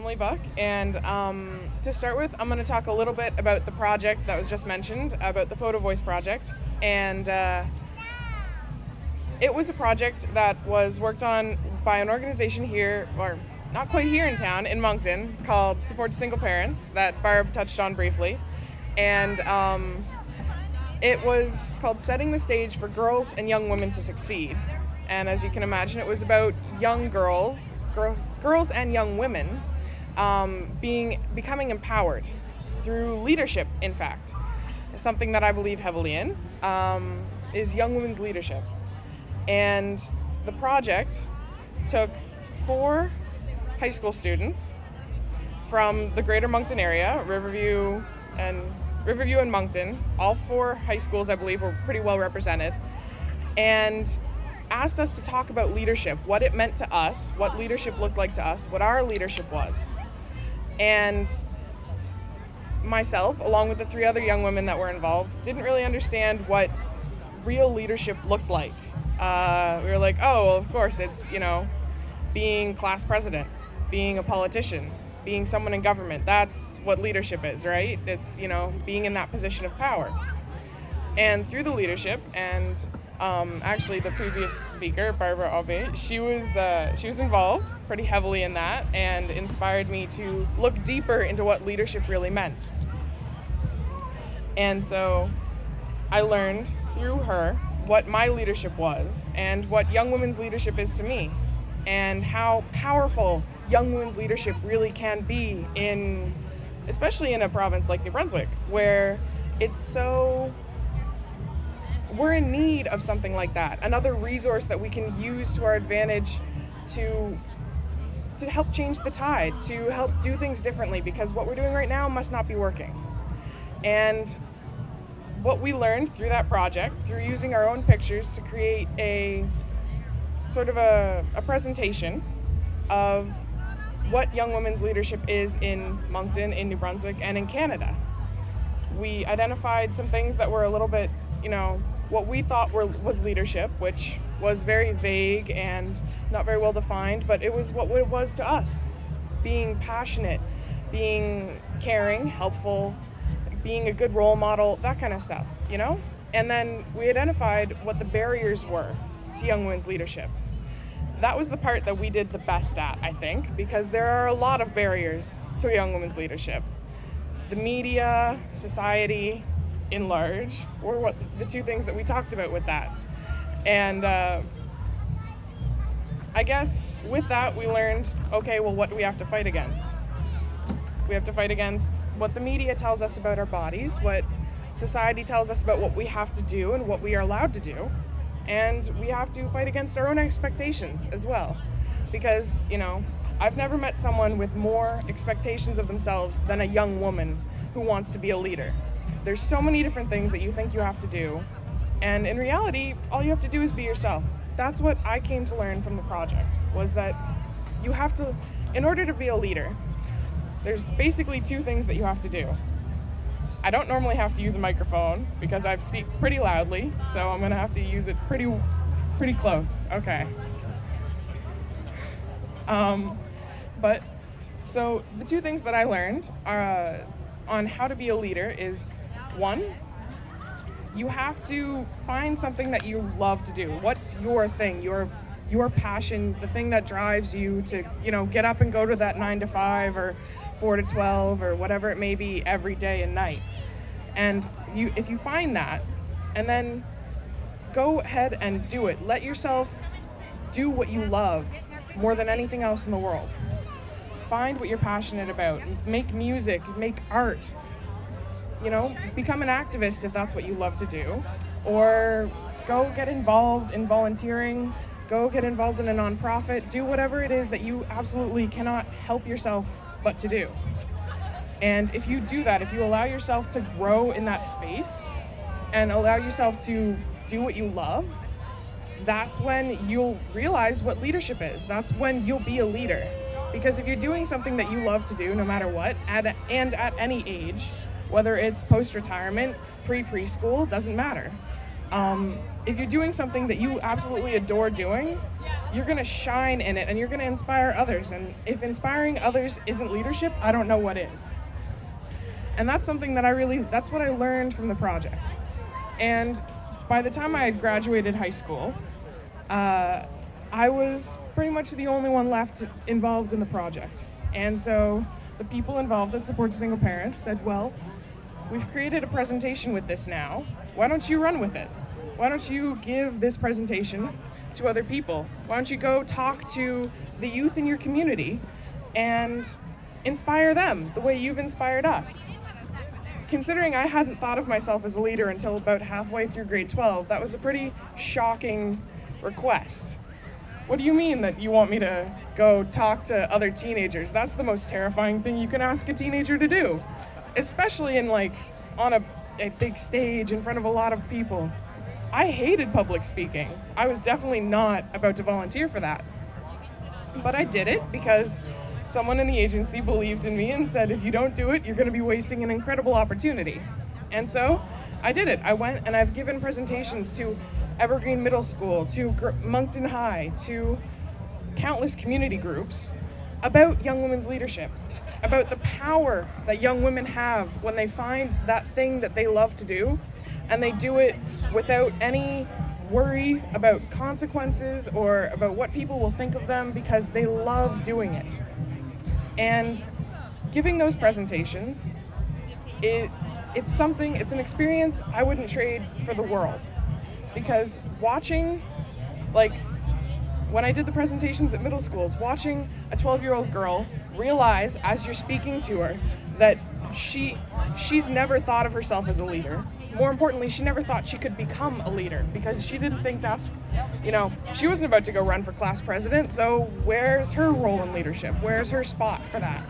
Emily Buck, and to start with, I'm going to talk a little bit about the project that was just mentioned, about the Photovoice Project, and it was a project that was worked on by an organization here, or not quite here in town, in Moncton, called Support to Single Parents, that Barb touched on briefly, and it was called Setting the Stage for Girls and Young Women to Succeed, and as you can imagine, it was about young girls and young women becoming empowered through leadership, in fact. Something that I believe heavily in is young women's leadership. And the project took 4 high school students from the greater Moncton area, Riverview and Moncton. All 4 high schools, I believe, were pretty well represented, and asked us to talk about leadership, what it meant to us, what leadership looked like to us, what our leadership was. And myself, along with the 3 other young women that were involved, didn't really understand what real leadership looked like. We were like, oh, well, of course, it's, being class president, being a politician, being someone in government. That's what leadership is, right? It's, being in that position of power. And through the leadership, and actually the previous speaker, Barbara Aube, she was involved pretty heavily in that and inspired me to look deeper into what leadership really meant. And so I learned through her what my leadership was and what young women's leadership is to me, and how powerful young women's leadership really can be especially in a province like New Brunswick, where we're in need of something like that, another resource that we can use to our advantage to help change the tide, to help do things differently, because what we're doing right now must not be working. And what we learned through that project, through using our own pictures to create a sort of a presentation of what young women's leadership is in Moncton, in New Brunswick, and in Canada. We identified some things that were a little bit, what we thought was leadership, which was very vague and not very well defined, but it was what it was to us. Being passionate, being caring, helpful, being a good role model, that kind of stuff, And then we identified what the barriers were to young women's leadership. That was the part that we did the best at, I think, because there are a lot of barriers to young women's leadership. The media, society, in large, were what the 2 things that we talked about with that. And I guess with that we learned, okay, well, what do we have to fight against? We have to fight against what the media tells us about our bodies, what society tells us about what we have to do and what we are allowed to do. And we have to fight against our own expectations as well. Because, I've never met someone with more expectations of themselves than a young woman who wants to be a leader. There's so many different things that you think you have to do, and in reality, all you have to do is be yourself. That's what I came to learn from the project, was that you have to, in order to be a leader, there's basically 2 things that you have to do. I don't normally have to use a microphone because I speak pretty loudly, so I'm going to have to use it pretty close. Okay. But so the 2 things that I learned are on how to be a leader is, 1, you have to find something that you love to do. What's your thing, your passion, the thing that drives you to, get up and go to that 9 to 5 or 4 to 12 or whatever it may be every day and night. And if you find that, and then go ahead and do it. Let yourself do what you love more than anything else in the world. Find what you're passionate about. Make music, make art. Become an activist if that's what you love to do. Or go get involved in volunteering. Go get involved in a nonprofit. Do whatever it is that you absolutely cannot help yourself but to do. And if you do that, if you allow yourself to grow in that space and allow yourself to do what you love, that's when you'll realize what leadership is. That's when you'll be a leader. Because if you're doing something that you love to do, no matter what, and at any age, whether it's post-retirement, preschool, doesn't matter. If you're doing something that you absolutely adore doing, you're going to shine in it and you're going to inspire others. And if inspiring others isn't leadership, I don't know what is. And that's something that that's what I learned from the project. And by the time I had graduated high school, I was pretty much the only one left involved in the project. And so the people involved at Support Single Parents said, well, we've created a presentation with this now. Why don't you run with it? Why don't you give this presentation to other people? Why don't you go talk to the youth in your community and inspire them the way you've inspired us? Considering I hadn't thought of myself as a leader until about halfway through grade 12, that was a pretty shocking request. What do you mean that you want me to go talk to other teenagers? That's the most terrifying thing you can ask a teenager to do, especially in on a big stage in front of a lot of people. I hated public speaking. I was definitely not about to volunteer for that. But I did it because someone in the agency believed in me and said, if you don't do it, you're going to be wasting an incredible opportunity. And so I did it. I went and I've given presentations to Evergreen Middle School, to Moncton High, to countless community groups about young women's leadership, about the power that young women have when they find that thing that they love to do, and they do it without any worry about consequences or about what people will think of them because they love doing it. And giving those presentations, it's an experience I wouldn't trade for the world. Because watching, when I did the presentations at middle schools, watching a 12-year-old girl realize as you're speaking to her that she's never thought of herself as a leader. More importantly, she never thought she could become a leader because she didn't think she wasn't about to go run for class president, so where's her role in leadership? Where's her spot for that?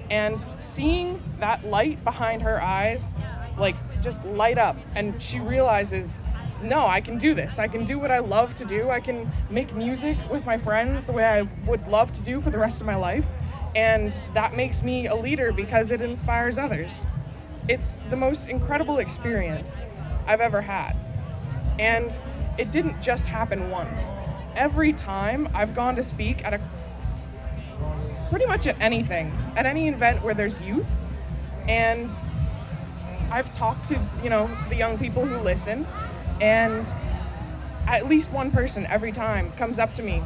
And seeing that light behind her eyes, just light up, and she realizes, no, I can do this. I can do what I love to do. I can make music with my friends the way I would love to do for the rest of my life. And that makes me a leader because it inspires others. It's the most incredible experience I've ever had. And it didn't just happen once. Every time I've gone to speak pretty much at anything, at any event where there's youth, and I've talked to, the young people who listen, and at least one person every time comes up to me,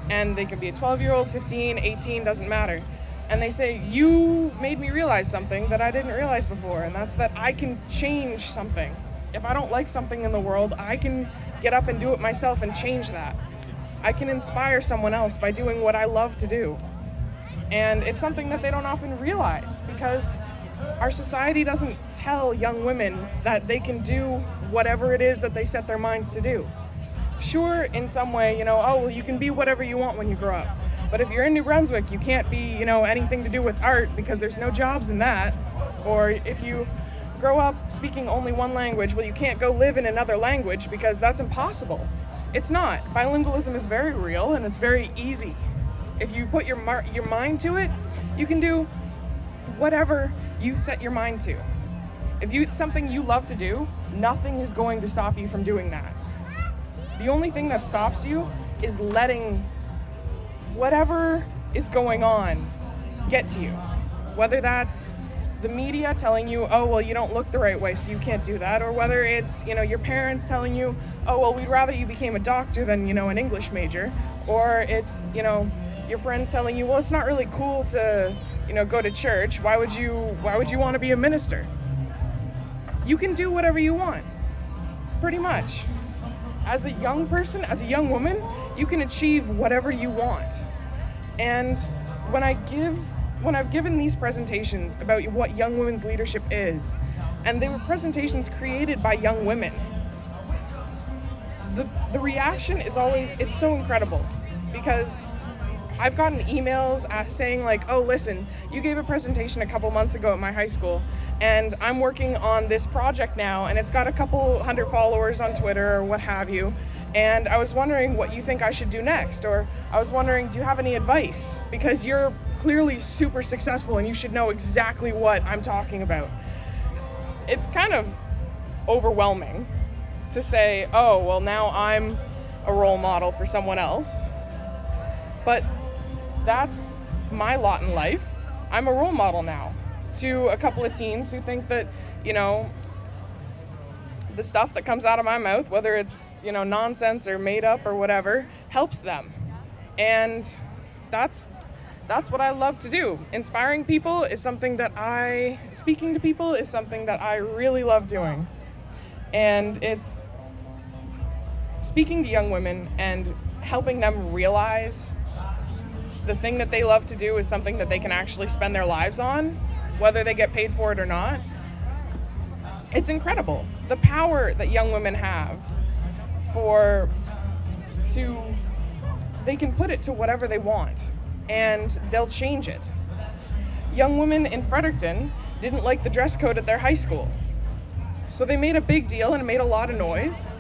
and they could be a 12-year-old, 15, 18, doesn't matter. And they say, you made me realize something that I didn't realize before, and that's that I can change something. If I don't like something in the world, I can get up and do it myself and change that. I can inspire someone else by doing what I love to do. And it's something that they don't often realize because our society doesn't tell young women that they can do whatever it is that they set their minds to do. Sure, in some way, you can be whatever you want when you grow up. But if you're in New Brunswick, you can't be, anything to do with art because there's no jobs in that. Or if you grow up speaking only one language, well, you can't go live in another language because that's impossible. It's not. Bilingualism is very real and it's very easy. If you put your mind to it, you can do whatever you set your mind to. If it's something you love to do, nothing is going to stop you from doing that. The only thing that stops you is letting whatever is going on get to you. Whether that's the media telling you, oh, well, you don't look the right way, so you can't do that, or whether it's, your parents telling you, oh, well, we'd rather you became a doctor than, an English major, or it's, your friends telling you, well, it's not really cool to, go to church. Why would you want to be a minister? You can do whatever you want, pretty much. As a young person, as a young woman, you can achieve whatever you want. And when I've given these presentations about what young women's leadership is, and they were presentations created by young women, the reaction is always, it's so incredible because I've gotten emails saying oh, listen, you gave a presentation a couple months ago at my high school, and I'm working on this project now, and it's got a couple hundred followers on Twitter or what have you, and I was wondering what you think I should do next, or I was wondering, do you have any advice? Because you're clearly super successful and you should know exactly what I'm talking about. It's kind of overwhelming to say, oh, well, now I'm a role model for someone else. But that's my lot in life. I'm a role model now to a couple of teens who think that, the stuff that comes out of my mouth, whether it's, nonsense or made up or whatever, helps them. And that's what I love to do. Inspiring people is something speaking to people is something that I really love doing. And it's speaking to young women and helping them realize the thing that they love to do is something that they can actually spend their lives on, whether they get paid for it or not. It's incredible. The power that young women have they can put it to whatever they want and they'll change it. Young women in Fredericton didn't like the dress code at their high school. So they made a big deal and made a lot of noise,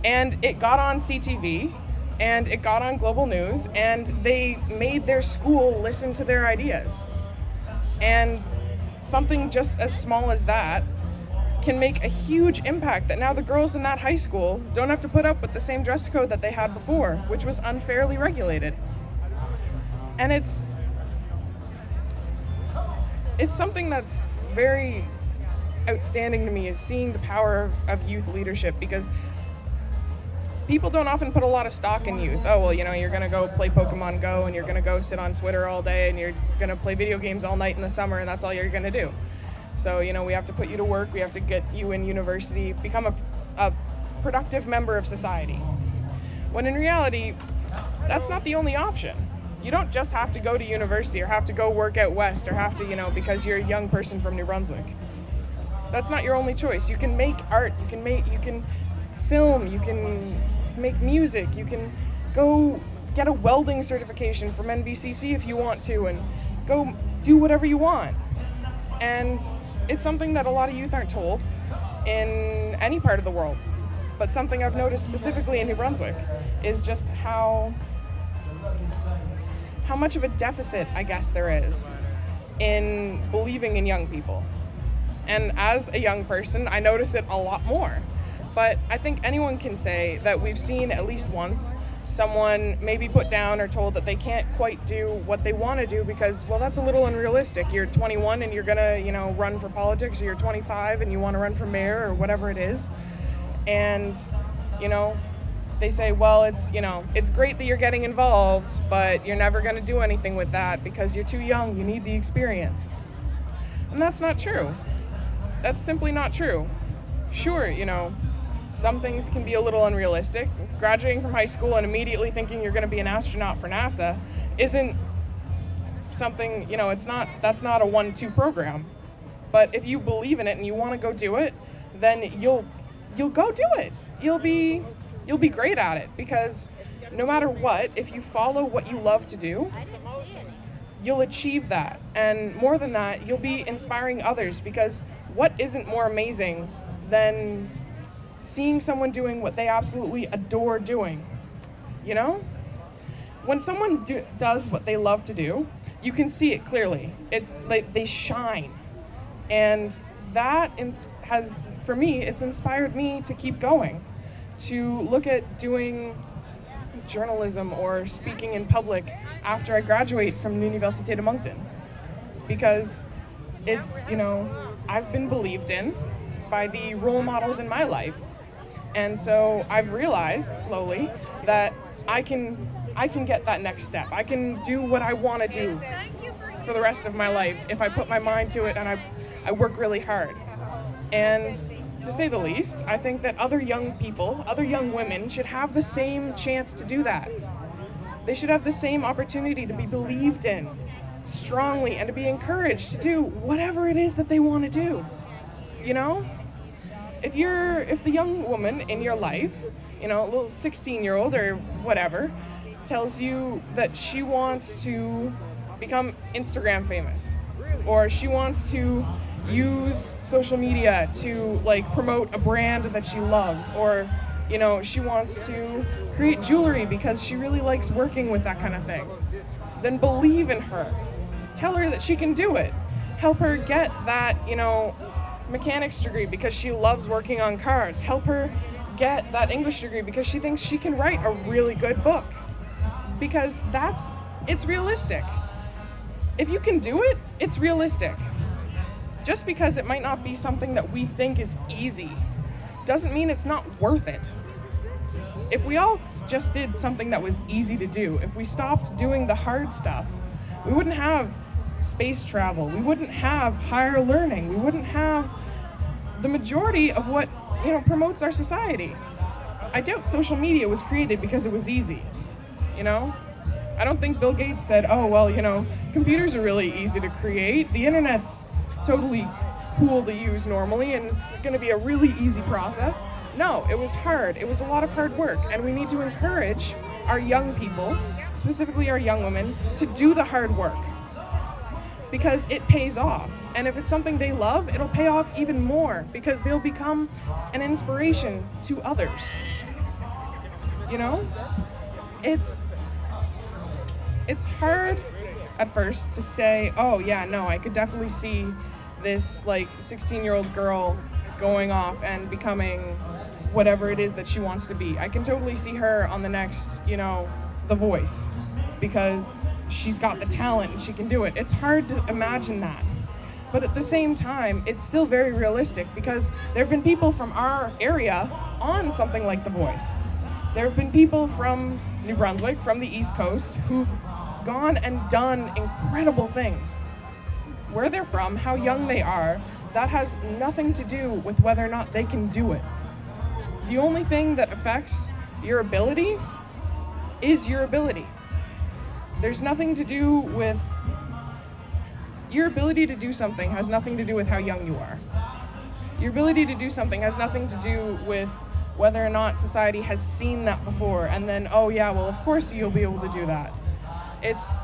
and it got on CTV and it got on Global News, and they made their school listen to their ideas. And something just as small as that can make a huge impact, that now the girls in that high school don't have to put up with the same dress code that they had before, which was unfairly regulated. And it's something that's very outstanding to me, is seeing the power of youth leadership, because people don't often put a lot of stock in youth. Oh, well, you're going to go play Pokemon Go and you're going to go sit on Twitter all day and you're going to play video games all night in the summer and that's all you're going to do. So, we have to put you to work. We have to get you in university, become a productive member of society. When in reality, that's not the only option. You don't just have to go to university or have to go work out west or have to, because you're a young person from New Brunswick. That's not your only choice. You can make art, you can film, you can make music, you can go get a welding certification from NBCC if you want to, and go do whatever you want. And it's something that a lot of youth aren't told in any part of the world, but something I've noticed specifically in New Brunswick is just how much of a deficit, I guess, there is in believing in young people. And as a young person, I notice it a lot more. But I think anyone can say that we've seen at least once someone maybe put down or told that they can't quite do what they want to do because, well, that's a little unrealistic. You're 21 and you're going to, run for politics, or you're 25 and you want to run for mayor or whatever it is. And, they say, well, it's great that you're getting involved, but you're never going to do anything with that because you're too young. You need the experience. And that's not true. That's simply not true. Sure, some things can be a little unrealistic. Graduating from high school and immediately thinking you're going to be an astronaut for NASA isn't something, that's not a 1-2 program. But if you believe in it and you want to go do it, then you'll go do it. You'll be great at it, because no matter what, if you follow what you love to do, you'll achieve that. And more than that, you'll be inspiring others, because what isn't more amazing than seeing someone doing what they absolutely adore doing? When someone does what they love to do, you can see it clearly. They shine. And that has, for me, it's inspired me to keep going, to look at doing journalism or speaking in public after I graduate from the Université de Moncton, because it's, I've been believed in by the role models in my life. And so I've realized slowly that I can get that next step. I can do what I want to do for the rest of my life if I put my mind to it and I work really hard. And to say the least, I think that other young people, other young women, should have the same chance to do that. They should have the same opportunity to be believed in strongly and to be encouraged to do whatever it is that they want to do. If the young woman in your life, a little 16-year-old or whatever, tells you that she wants to become Instagram famous, or she wants to use social media to promote a brand that she loves, or she wants to create jewelry because she really likes working with that kind of thing, then believe in her. Tell her that she can do it. Help her get that, mechanics degree because she loves working on cars. Help her get that English degree because she thinks she can write a really good book. because it's realistic. If you can do it, it's realistic. Just because it might not be something that we think is easy doesn't mean it's not worth it. If we all just did something that was easy to do, if we stopped doing the hard stuff, we wouldn't have space travel, we wouldn't have higher learning, we wouldn't have the majority of what, promotes our society. I doubt social media was created because it was easy, I don't think Bill Gates said, oh, well, computers are really easy to create, the internet's totally cool to use normally, and it's going to be a really easy process. No, it was hard. It was a lot of hard work, and we need to encourage our young people, specifically our young women, to do the hard work because it pays off. And if it's something they love, it'll pay off even more because they'll become an inspiration to others. It's hard at first to say, oh yeah, no, I could definitely see this 16-year-old girl going off and becoming whatever it is that she wants to be. I can totally see her on the next, The Voice, because she's got the talent and she can do it. It's hard to imagine that. But at the same time, it's still very realistic because there have been people from our area on something like The Voice. There have been people from New Brunswick, from the East Coast, who've gone and done incredible things. Where they're from, how young they are, that has nothing to do with whether or not they can do it. The only thing that affects your ability is your ability. There's nothing to do with your ability to do something has nothing to do with how young you are. Your ability to do something has nothing to do with whether or not society has seen that before and then, oh yeah, well, of course you'll be able to do that. It's,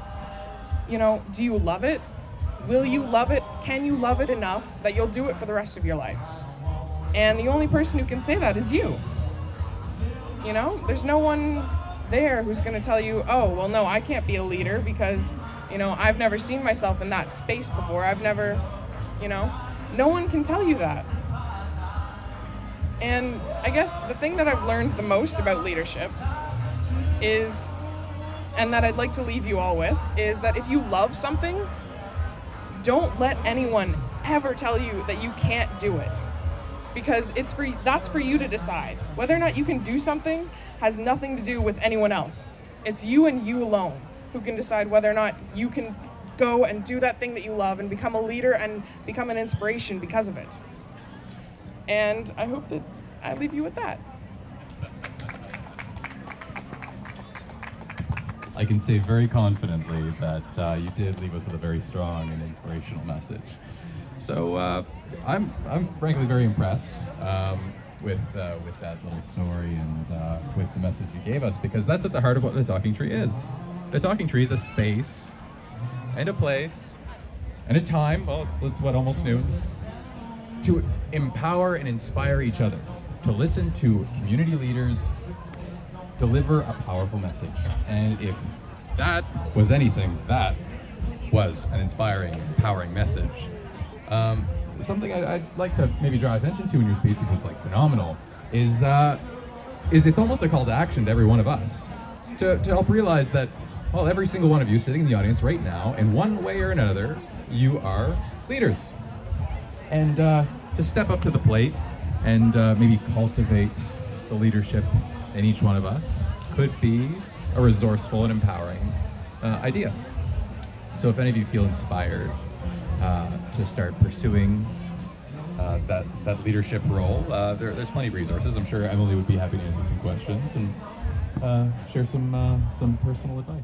do you love it? Will you love it? Can you love it enough that you'll do it for the rest of your life? And the only person who can say that is you. There's no one there who's going to tell you, oh, well, no, I can't be a leader because, I've never seen myself in that space before. I've never, no one can tell you that. And I guess the thing that I've learned the most about leadership is, and that I'd like to leave you all with, is that if you love something, don't let anyone ever tell you that you can't do it. Because that's for you to decide. Whether or not you can do something has nothing to do with anyone else. It's you and you alone who can decide whether or not you can go and do that thing that you love and become a leader and become an inspiration because of it. And I hope that I leave you with that. I can say very confidently that you did leave us with a very strong and inspirational message. So I'm frankly very impressed with that little story and with the message you gave us, because that's at the heart of what the Talking Tree is. The Talking Tree is a space and a place and a time, well, it's what, almost noon, to empower and inspire each other, to listen to community leaders deliver a powerful message. And if that was anything, that was an inspiring, empowering message. Something I'd like to maybe draw attention to in your speech, which was phenomenal, is it's almost a call to action to every one of us to help realize that, well, every single one of you sitting in the audience right now, in one way or another, you are leaders. And to step up to the plate and maybe cultivate the leadership in each one of us could be a resourceful and empowering idea. So if any of you feel inspired to start pursuing that leadership role, there's plenty of resources. I'm sure Emily would be happy to answer some questions and share some personal advice.